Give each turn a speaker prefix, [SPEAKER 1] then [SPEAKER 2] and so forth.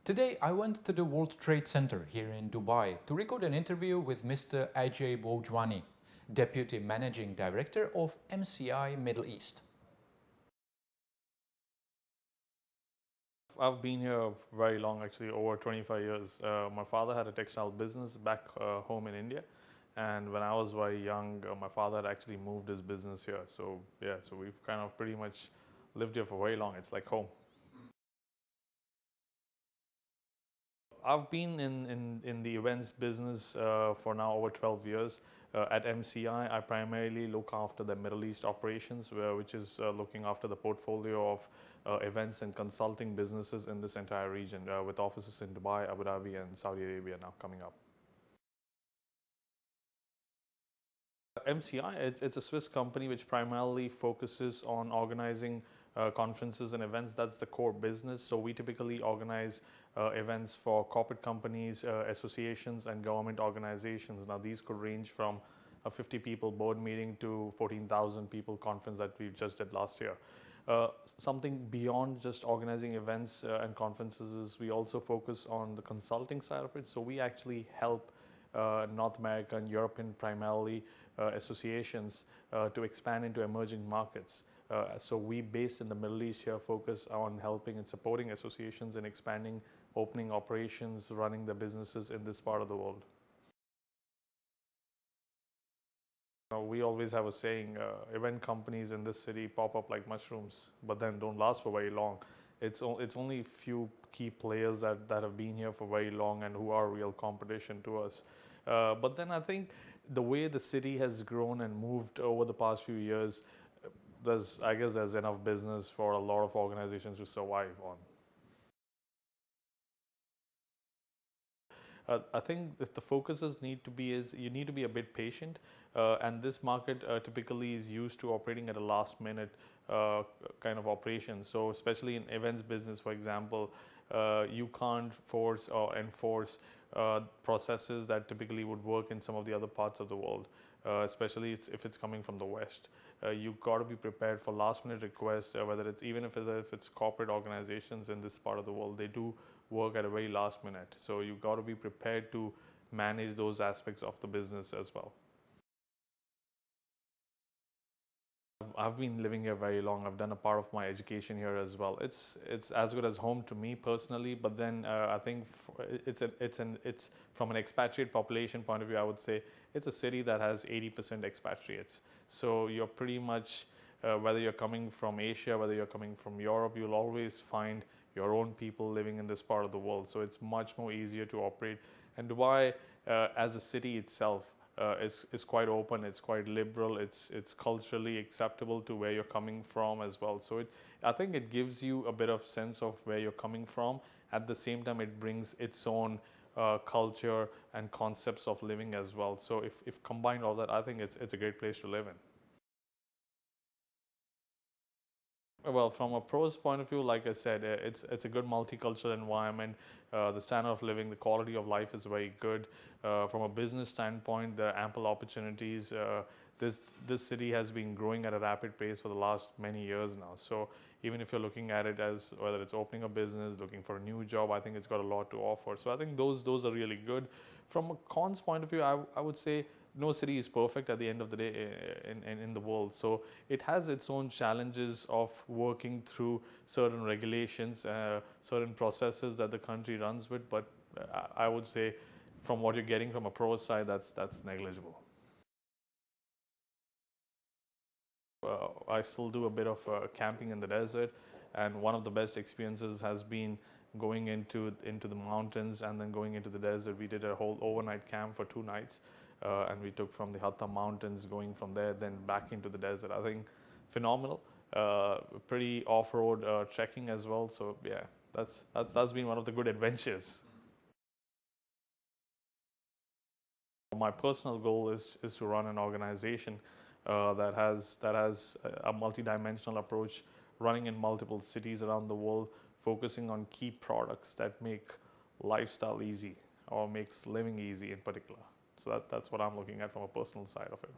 [SPEAKER 1] Today I went to the World Trade Center here in Dubai to record an interview with Mr. Ajay Bhojwani, Deputy Managing Director of MCI Middle East.
[SPEAKER 2] I've been here very long, actually, over 25 years. My father had a textile business back home in India. And when I was very young, my father had actually moved his business here. So, yeah, so we've kind of pretty much lived here for very long. It's like home. I've been in the events business for now over 12 years. At MCI, I primarily look after the Middle East operations, which is looking after the portfolio of events and consulting businesses in this entire region, with offices in Dubai, Abu Dhabi, and Saudi Arabia now coming up. MCI, it's a Swiss company which primarily focuses on organizing conferences and events. That's the core business. So we typically organize events for corporate companies, associations, and government organizations. Now, these could range from a 50 people board meeting to 14,000 people conference that we just did last year. Something beyond just organizing events and conferences is we also focus on the consulting side of it. So we actually help North America and European primarily associations to expand into emerging markets. So we, based in the Middle East here, focus on helping and supporting associations in expanding, opening operations, running the businesses in this part of the world. We always have a saying, event companies in this city pop up like mushrooms, but then don't last for very long. It's only few key players that have been here for very long and who are real competition to us. But then I think the way the city has grown and moved over the past few years, I guess there's enough business for a lot of organizations to survive on. I think that the focuses need to be is you need to be a bit patient, and this market typically is used to operating at a last minute kind of operation. So especially in events business, for example, you can't force or enforce processes that typically would work in some of the other parts of the world, especially if it's coming from the West. You've got to be prepared for last minute requests, whether it's even if it's corporate organizations in this part of the world, they do work at a very last minute. So you've got to be prepared to manage those aspects of the business as well. I've been living here very long. I've done a part of my education here as well. It's as good as home to me personally. But then I think it's from an expatriate population point of view. I would say it's a city that has 80% expatriates. So you're pretty much whether you're coming from Asia, whether you're coming from Europe, you'll always find your own people living in this part of the world. So it's much more easier to operate. And Dubai, as a city itself, is quite open. It's quite liberal. It's culturally acceptable to where you're coming from as well. So I think it gives you a bit of sense of where you're coming from. At the same time, it brings its own culture and concepts of living as well. So if combined all that, I think it's a great place to live in. Well, from a pros point of view, like I said, it's a good multicultural environment. The standard of living, the quality of life is very good. From a business standpoint, there are ample opportunities. This city has been growing at a rapid pace for the last many years now. So even if you're looking at it as whether it's opening a business, looking for a new job, I think it's got a lot to offer. So I think those are really good. From a cons point of view, I would say no city is perfect at the end of the day in the world. So it has its own challenges of working through certain regulations, certain processes that the country runs with. But I would say from what you're getting from a pro side, that's negligible. I still do a bit of camping in the desert, and one of the best experiences has been going into the mountains and then going into the desert. We did a whole overnight camp for 2 nights, and we took from the Hatta Mountains, going from there, then back into the desert. I think phenomenal, pretty off-road trekking as well. So yeah, that's been one of the good adventures. My personal goal is to run an organization that has a multidimensional approach, running in multiple cities around the world, focusing on key products that make lifestyle easy or makes living easy in particular. So that's what I'm looking at from a personal side of it.